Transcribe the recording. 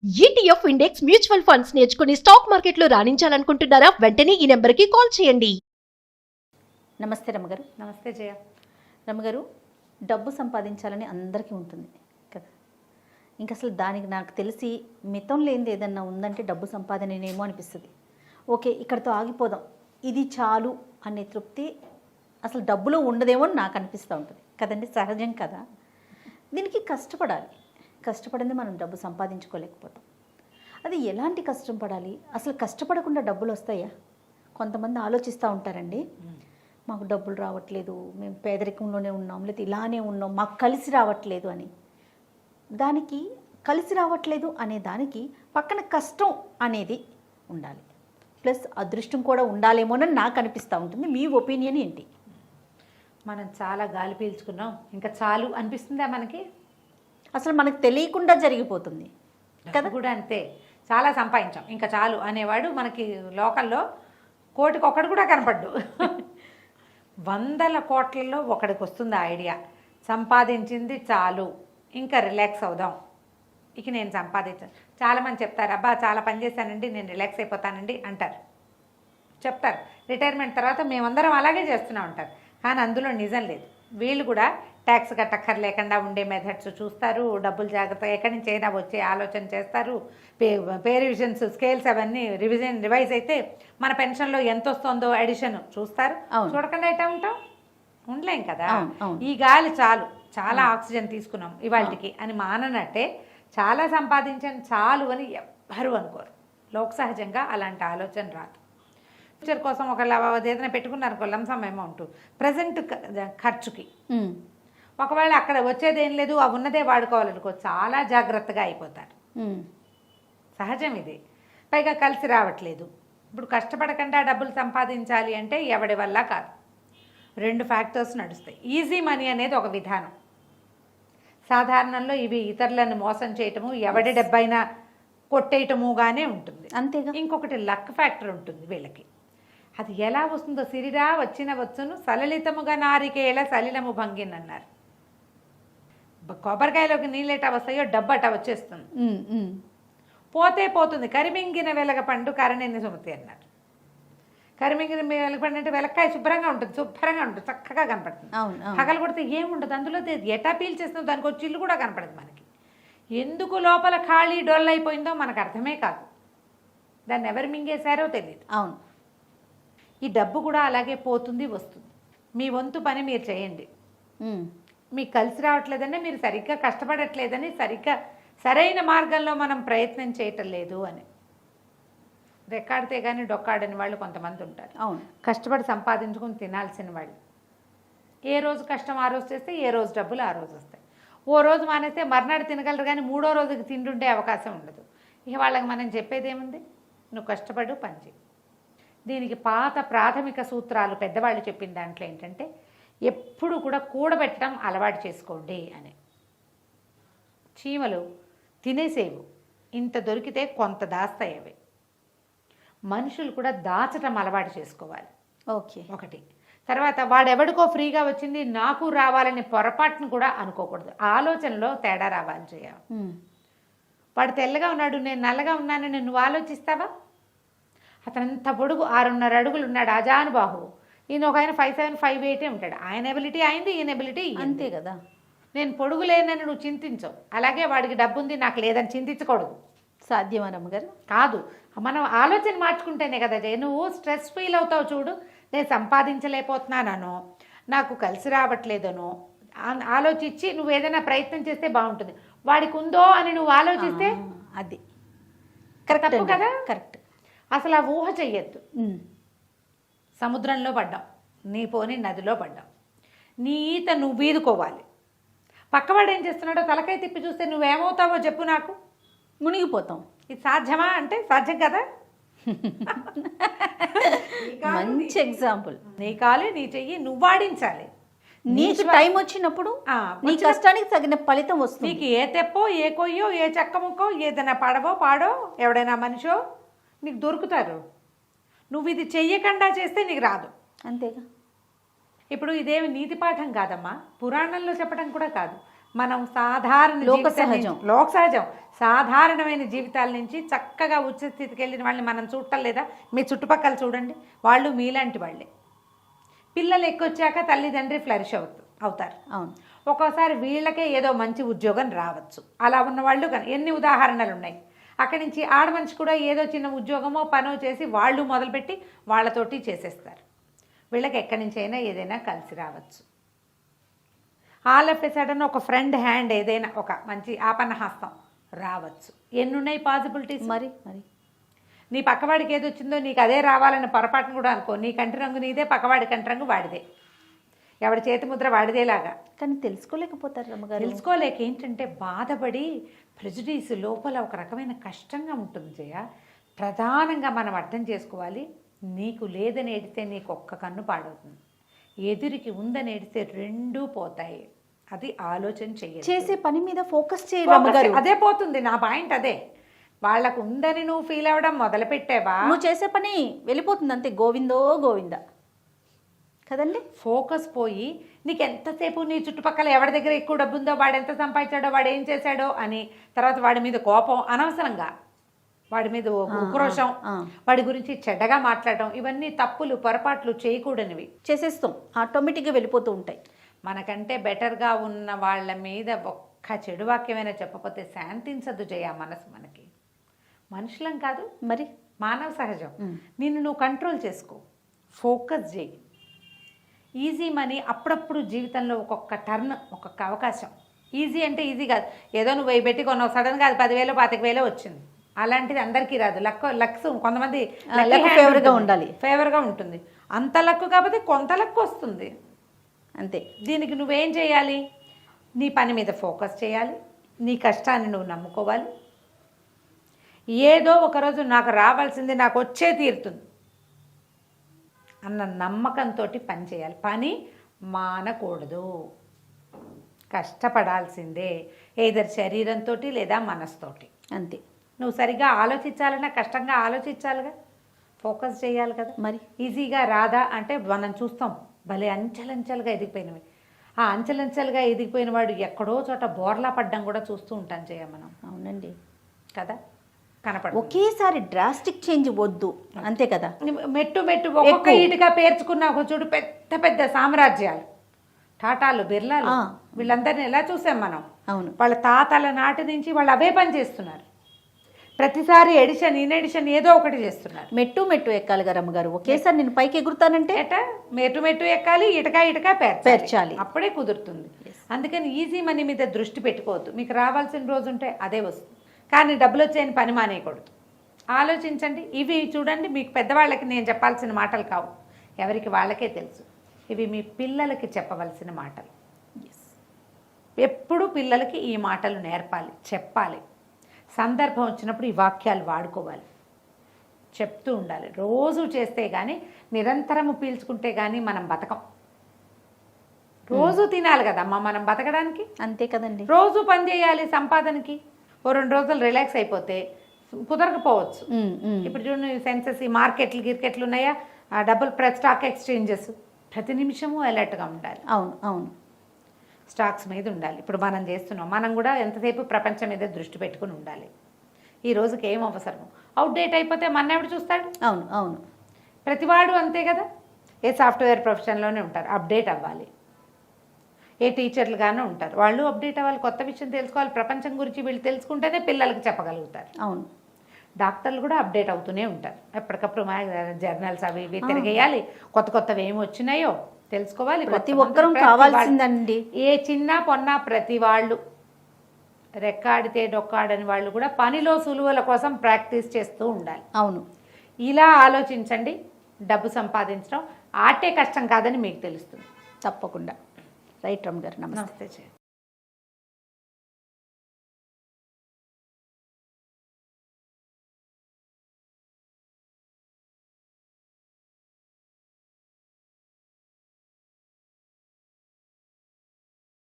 ETF index mutual funds నేర్చుకుని stock మార్కెట్లో రాణించాలనుకుంటున్నారా? వెంటనే ఈ నెంబర్కి కాల్ చేయండి. నమస్తే రమ్మగారు. నమస్తే జయ. రమ్మగారు, డబ్బు సంపాదించాలని అందరికీ ఉంటుంది కదా. ఇంకా అసలు దానికి నాకు తెలిసి మితం లేనిది ఏదన్నా ఉందంటే డబ్బు సంపాదనేమో అనిపిస్తుంది. ఓకే, ఇక్కడితో ఆగిపోదాం, ఇది చాలు అనే తృప్తి అసలు డబ్బులో ఉండదేమో అని నాకు అనిపిస్తూ ఉంటుంది కదండి. సహజం కదా. దీనికి కష్టపడాలి. కష్టపడింది మనం డబ్బు సంపాదించుకోలేకపోతాం. అది ఎలాంటి కష్టం పడాలి? అసలు కష్టపడకుండా డబ్బులు వస్తాయా? కొంతమంది ఆలోచిస్తూ ఉంటారండి, మాకు డబ్బులు రావట్లేదు, మేము పేదరికంలోనే ఉన్నాం, లేదా ఇలానే ఉన్నాం, మాకు కలిసి రావట్లేదు అని. దానికి కలిసి రావట్లేదు అనే దానికి పక్కన కష్టం అనేది ఉండాలి, ప్లస్ అదృష్టం కూడా ఉండాలేమోనని నాకు అనిపిస్తూ ఉంటుంది. మీ ఒపీనియన్ ఏంటి? మనం చాలా గాలి పీల్చుకున్నాం, ఇంకా చాలు అనిపిస్తుందా మనకి? అసలు మనకు తెలియకుండా జరిగిపోతుంది కదా. కూడా అంతే, చాలా సంపాదించాం ఇంకా చాలు అనేవాడు మనకి లోకల్లో కోటికి ఒకడు కూడా కనపడ్డు. వందల కోట్లలో ఒకడికి వస్తుంది ఆ ఐడియా, సంపాదించింది చాలు, ఇంకా రిలాక్స్ అవుదాం, ఇక నేను సంపాదించాను. చాలామంది చెప్తారు, అబ్బా చాలా పని చేశానండి, నేను రిలాక్స్ అయిపోతానండి అంటారు, చెప్తారు. రిటైర్మెంట్ తర్వాత మేమందరం అలాగే చేస్తూనే ఉంటారు, కానీ అందులో నిజం లేదు. వీళ్ళు కూడా ట్యాక్స్ కట్టక్కర్లేకుండా ఉండే మెథడ్స్ చూస్తారు, డబ్బులు జాగ్రత్తగా ఎక్కడి నుంచి అయినా వచ్చే ఆలోచన చేస్తారు. పే రివిజన్స్, స్కేల్స్ అవన్నీ రివైజ్ అయితే మన పెన్షన్లో ఎంత వస్తుందో అడిషన్ చూస్తారు. చూడకుండా ఎట్టా ఉంటాం? ఉండలేం కదా. ఈ గాలి చాలు, చాలా ఆక్సిజన్ తీసుకున్నాం ఇవాళకి అని మాననట్టే చాలా సంపాదించాను చాలు అని ఎవ్వరు అనుకోరు. లోక సహజంగా అలాంటి ఆలోచన రాదు. ఫ్యూచర్ కోసం ఒక ఏదైనా పెట్టుకున్నారు లంసమ్ అమౌంట్ ప్రజెంట్ ఖర్చుకి, ఒకవేళ అక్కడ వచ్చేది ఏం లేదు, అవి ఉన్నదే వాడుకోవాలనుకో, చాలా జాగ్రత్తగా అయిపోతారు. సహజం ఇది. పైగా కలిసి రావట్లేదు. ఇప్పుడు కష్టపడకుండా డబ్బులు సంపాదించాలి అంటే ఎవడి వల్ల కాదు. రెండు ఫ్యాక్టర్స్ నడుస్తాయి. ఈజీ మనీ అనేది ఒక విధానం. సాధారణంలో ఇవి ఇతరులను మోసం చేయటము, ఎవడి డబ్బైనా కొట్టేయటముగానే ఉంటుంది. అంతేగా. ఇంకొకటి లక్ ఫ్యాక్టర్ ఉంటుంది వీళ్ళకి. అది ఎలా వస్తుందో, సిరిరా వచ్చిన వచ్చును సలలితముగా నారికేళ సలిలము భంగిన్ అన్నారు. కొబ్బరికాయలోకి నీళ్ళెటా వస్తాయో డబ్బు అటా వచ్చేస్తుంది. పోతే పోతుంది. కరిమింగిన వెలగ పండు కరణిని సుమతి అన్నారు. కరిమింగిన వెలగ పండు అంటే వెలక్కాయ శుభ్రంగా ఉంటుంది, చక్కగా కనపడుతుంది. పగలు కొడితే ఏముండదు అందులో, ఎటా పీల్చేస్తుందో దానికి వచ్చి ఇల్లు కూడా కనపడదు మనకి. ఎందుకు లోపల ఖాళీ డొల్ అయిపోయిందో మనకు అర్థమే కాదు. దాన్ని ఎవరు మింగేశారో తెలియదు. అవును. ఈ డబ్బు కూడా అలాగే పోతుంది వస్తుంది. మీ వంతు పని మీరు చేయండి. మీకు కలిసి రావట్లేదని, మీరు సరిగ్గా కష్టపడట్లేదని, సరైన మార్గంలో మనం ప్రయత్నం చేయటం లేదు అని. రెక్కాడితే కానీ డొక్కాడని వాళ్ళు కొంతమంది ఉంటారు. అవును. కష్టపడి సంపాదించుకుని తినాల్సిన వాళ్ళు. ఏ రోజు కష్టం ఆ రోజు చేస్తే ఏ రోజు డబ్బులు ఆ రోజు వస్తాయి. ఓ రోజు మానేస్తే మర్నాడు తినగలరు, కానీ మూడో రోజుకి తిండుండే అవకాశం ఉండదు. ఇక వాళ్ళకి మనం చెప్పేది ఏముంది? నువ్వు కష్టపడు, పని చేయి. దీనికి పాత ప్రాథమిక సూత్రాలు పెద్దవాళ్ళు చెప్పిన దాంట్లో ఏంటంటే, ఎప్పుడు కూడా కూడబెట్టడం అలవాటు చేసుకోండి అని. చీమలు తినేసేవు, ఇంత దొరికితే కొంత దాస్తాయి అవి. మనుషులు కూడా దాచటం అలవాటు చేసుకోవాలి. ఓకే. ఒకటి. తర్వాత వాడెవడికో ఫ్రీగా వచ్చింది నాకు రావాలని పొరపాటును కూడా అనుకోకూడదు. ఆలోచనలో తేడా రావాలి చేయాలి. వాడు తెల్లగా ఉన్నాడు, నేను నల్లగా ఉన్నానని నువ్వు ఆలోచిస్తావా? అతనంత పొడుగు 6.5 అడుగులు ఉన్నాడు, అజానుబాహువు. ఈయన ఒక ఆయన 5'7", 5'8" ఉంటాడు. ఆయన ఎబిలిటీ అయింది, ఈయన ఎబిలిటీ అంతే కదా. నేను పొడుగు లేనని నువ్వు చింతించవు. అలాగే వాడికి డబ్బు ఉంది నాకు లేదని చింతించకూడదు. సాధ్యమా రమ్మగారు? కాదు. మనం ఆలోచన మార్చుకుంటేనే కదా జయ. నువ్వు స్ట్రెస్ ఫీల్ అవుతావు చూడు, నేను సంపాదించలేకపోతున్నానో, నాకు కలిసి రావట్లేదనో ఆలోచించి నువ్వు ఏదైనా ప్రయత్నం చేస్తే బాగుంటుంది. వాడికి ఉందో అని నువ్వు ఆలోచిస్తే అది తప్పు కదా. కరెక్ట్. అసలు ఆ ఊహ చెయ్యొద్దు. సముద్రంలో పడ్డాం, నీ పోని నదిలో పడ్డాం, నీ ఈత నువ్వు వీదుకోవాలి. పక్కవాడు ఏం చేస్తున్నాడో తలకాయ తిప్పి చూస్తే నువ్వేమవుతావో చెప్పు నాకు. మునిగిపోతాం. ఇది సాధ్యమా అంటే సాధ్యం కదా. మంచి ఎగ్జాంపుల్. నీ కాలు నీ చెయ్యి నువ్వు వాడించాలి. నీకు టైం వచ్చినప్పుడు నీ కష్టానికి తగిన ఫలితం వస్తుంది. నీకు ఏ తెప్పో, ఏ కొయ్యో, ఏ చెక్క ముక్కో, ఏదైనా పడవో పాడో, ఎవడైనా మనిషో నీకు దొరుకుతారు. నువ్వు ఇది చెయ్యకుండా చేస్తే నీకు రాదు. అంతేగా. ఇప్పుడు ఇదేమి నీతి పాఠం కాదమ్మా, పురాణంలో చెప్పడం కూడా కాదు. మనం సాధారణ లోక జీవితం సహజం. నుంచి- లోక సహజం సాధారణమైన జీవితాల నుంచి చక్కగా ఉచ్చ స్థితికి వెళ్ళిన వాళ్ళని మనం చూడటం లేదా? మీ చుట్టుపక్కల చూడండి, వాళ్ళు మీలాంటి వాళ్ళే. పిల్లలు ఎక్కొచ్చాక తల్లిదండ్రి ఫ్లరిష్ అవుతారు. అవును. ఒక్కోసారి వీళ్ళకే ఏదో మంచి ఉద్యోగం రావచ్చు. అలా ఉన్నవాళ్ళు ఎన్ని ఉదాహరణలు ఉన్నాయి. అక్కడి నుంచి ఆడమనిషి కూడా ఏదో చిన్న ఉద్యోగమో పనో చేసి వాళ్ళు మొదలుపెట్టి వాళ్ళతోటి చేసేస్తారు. వీళ్ళకి ఎక్కడి నుంచి అయినా ఏదైనా కలిసి రావచ్చు. ఆల్ ఆఫ్ ఎ సడన్ ఒక ఫ్రెండ్ హ్యాండ్ ఏదైనా ఒక మంచి ఆపన్న హస్తం రావచ్చు. ఎన్నున్నాయి పాసిబిలిటీస్. మరి మరి నీ పక్కవాడికి ఏది వచ్చిందో నీకు అదే రావాలని పొరపాటును కూడా అనుకో. నీ కంటి రంగు నీదే, పక్కవాడి కంటి రంగు వాడిదే, ఎవడి చేతి ముద్ర వాడిదేలాగా. కానీ తెలుసుకోలేకపోతారు రమ్మగారు. తెలుసుకోలేక ఏంటంటే బాధపడి ప్రెజుడీస్ లోపల ఒక రకమైన కష్టంగా ఉంటుంది జయ. ప్రధానంగా మనం అర్థం చేసుకోవాలి, నీకు లేదని ఏడితే నీకు ఒక్క కన్ను పాడవుతుంది, ఎదురికి ఉందని ఏడితే రెండూ పోతాయి. అది ఆలోచన చేయాలి. చేసే పని మీద ఫోకస్ చేయరు. అదే పోతుంది. నా పాయింట్ అదే. వాళ్ళకు ఉందని నువ్వు ఫీల్ అవ్వడం మొదలు పెట్టావా, నువ్వు చేసే పని వెళ్ళిపోతుంది అంతే, గోవిందో గోవింద కదండి. ఫోకస్ పోయి నీకు ఎంతసేపు నీ చుట్టుపక్కల ఎవరి దగ్గర ఎక్కువ డబ్బు ఉందో, వాడు ఎంత సంపాదించాడో, వాడు ఏం చేశాడో అని, తర్వాత వాడి మీద కోపం, అనవసరంగా వాడి మీద ఉక్రోషం, వాడి గురించి చెడ్డగా మాట్లాడటం, ఇవన్నీ తప్పులు, పొరపాట్లు, చేయకూడనివి. చేసేస్తాం, ఆటోమేటిక్గా వెళ్ళిపోతూ ఉంటాయి. మనకంటే బెటర్గా ఉన్న వాళ్ళ మీద ఒక్క చెడు వాక్యమైనా చెప్పకపోతే శాంతించదు జయ మనసు. మనకి మనుషులం కాదు, మరి మానవ సహజం. నిన్ను నువ్వు కంట్రోల్ చేసుకో, ఫోకస్ చేయి. ఈజీ మనీ అప్పుడప్పుడు జీవితంలో ఒక్కొక్క టర్న్, ఒక్కొక్క అవకాశం. ఈజీ అంటే ఈజీ కాదు, ఏదో నువ్వు వెయ్యి పెట్టి కొన్నావు, సడన్గా అది 10,000 25,000 వచ్చింది. అలాంటిది అందరికీ రాదు. లక్స్ కొంతమంది ఫేవర్గా ఉండాలి, ఫేవర్గా ఉంటుంది. అంత లక్కు కాకపోతే కొంత లక్కు వస్తుంది అంతే. దీనికి నువ్వేం చేయాలి? నీ పని మీద ఫోకస్ చేయాలి, నీ కష్టాన్ని నువ్వు నమ్ముకోవాలి. ఏదో ఒకరోజు నాకు రావాల్సింది నాకు వచ్చే తీరుతుంది అన్న నమ్మకంతో పని చేయాలి. పని మానకూడదు, కష్టపడాల్సిందే, ఏదర్ శరీరంతో లేదా మనసుతోటి. అంతే. నువ్వు సరిగ్గా ఆలోచించాలన్నా కష్టంగా ఆలోచించాలిగా, ఫోకస్ చేయాలి కదా. మరి ఈజీగా రాదా అంటే మనం చూస్తాం, భలే అంచెలంచెలుగా ఎదిగిపోయినవి. ఆ అంచెలంచెలుగా ఎదిగిపోయిన వాడు ఎక్కడో చోట బోర్లా పడ్డం కూడా చూస్తూ ఉంటాం చేయ మనం. అవునండి కదా, కనపడు. ఒకేసారి డ్రాస్టిక్ చేంజ్ వద్దు, అంతే కదా. మెట్టు ఒక్కొక్క ఈటుగా పేర్చుకున్న ఒక చూడు పెద్ద పెద్ద సామ్రాజ్యాలు, టాటాలు, బిర్లాలు, వీళ్ళందరినీ ఎలా చూసాం మనం. అవును. వాళ్ళ తాతల నాటి నుంచి వాళ్ళు అవే పని చేస్తున్నారు. ప్రతిసారి ఎడిషన్ ఇన్ ఎడిషన్ ఏదో ఒకటి చేస్తున్నారు. మెట్టు ఎక్కాలి గారు అమ్మగారు. ఒకేసారి నేను పైకి ఎగురుతానంటే మెట్టు ఎక్కాలి, ఇటక పేర్చాలి, అప్పుడే కుదురుతుంది. అందుకని ఈజీ మనీ మీద దృష్టి పెట్టుకోవద్దు. మీకు రావాల్సిన రోజు ఉంటే అదే వస్తుంది, కానీ డబ్బులు వచ్చాయని పని మానేయకూడదు. ఆలోచించండి. ఇవి చూడండి, మీకు పెద్దవాళ్ళకి నేను చెప్పాల్సిన మాటలు కావు, ఎవరికి వాళ్ళకే తెలుసు. ఇవి మీ పిల్లలకి చెప్పవలసిన మాటలు. ఎప్పుడు పిల్లలకి ఈ మాటలు నేర్పాలి, చెప్పాలి. సందర్భం వచ్చినప్పుడు ఈ వాక్యాలు వాడుకోవాలి, చెప్తూ ఉండాలి. రోజు చేస్తే కానీ, నిరంతరము పీల్చుకుంటే కానీ మనం బతకం. రోజు తినాలి కదమ్మా మనం బతకడానికి. అంతే కదండి. రోజు పని చేయాలి సంపాదనకి. ఓ 2 రోజులు రిలాక్స్ అయిపోతే కుదరకపోవచ్చు. ఇప్పుడు చూడండి, సెన్సెస్, ఈ మార్కెట్లు ఉన్నాయా, డబుల్ స్టాక్ ఎక్స్చేంజెస్, ప్రతి నిమిషము అలర్ట్గా ఉండాలి. అవును. స్టాక్స్ మీద ఉండాలి. ఇప్పుడు మనం చేస్తున్నాం, మనం కూడా ఎంతసేపు ప్రపంచం మీద దృష్టి పెట్టుకుని ఉండాలి. ఈ రోజుకి ఏం అవసరము, అవుట్డేట్ అయిపోతే మన ఎవడు చూస్తాడు. అవును. ప్రతివాడు అంతే కదా. ఏ సాఫ్ట్వేర్ ప్రొఫెషన్లోనే ఉంటారు, అప్డేట్ అవ్వాలి. ఏ టీచర్లుగానే ఉంటారు, వాళ్ళు అప్డేట్ అవ్వాలి, కొత్త విషయం తెలుసుకోవాలి. ప్రపంచం గురించి వీళ్ళు తెలుసుకుంటేనే పిల్లలకి చెప్పగలుగుతారు. అవును. డాక్టర్లు కూడా అప్డేట్ అవుతూనే ఉంటారు. ఎప్పటికప్పుడు మా జర్నల్స్ అవి ఇవి తిరిగేయాలి, కొత్తవి ఏమి వచ్చినాయో తెలుసుకోవాలి. ప్రతి ఒక్కరూ కావాల్సిందండి. ఏ చిన్న పొన్న ప్రతి వాళ్ళు రెక్కాడితే డొక్కాడని వాళ్ళు కూడా పనిలో సులువుల కోసం ప్రాక్టీస్ చేస్తూ ఉండాలి. అవును. ఇలా ఆలోచించండి. డబ్బు సంపాదించడం ఆటే కష్టం కాదని మీకు తెలుస్తుంది. తప్పకుండా. రైట్ రమ్మ గారు, నమస్తే.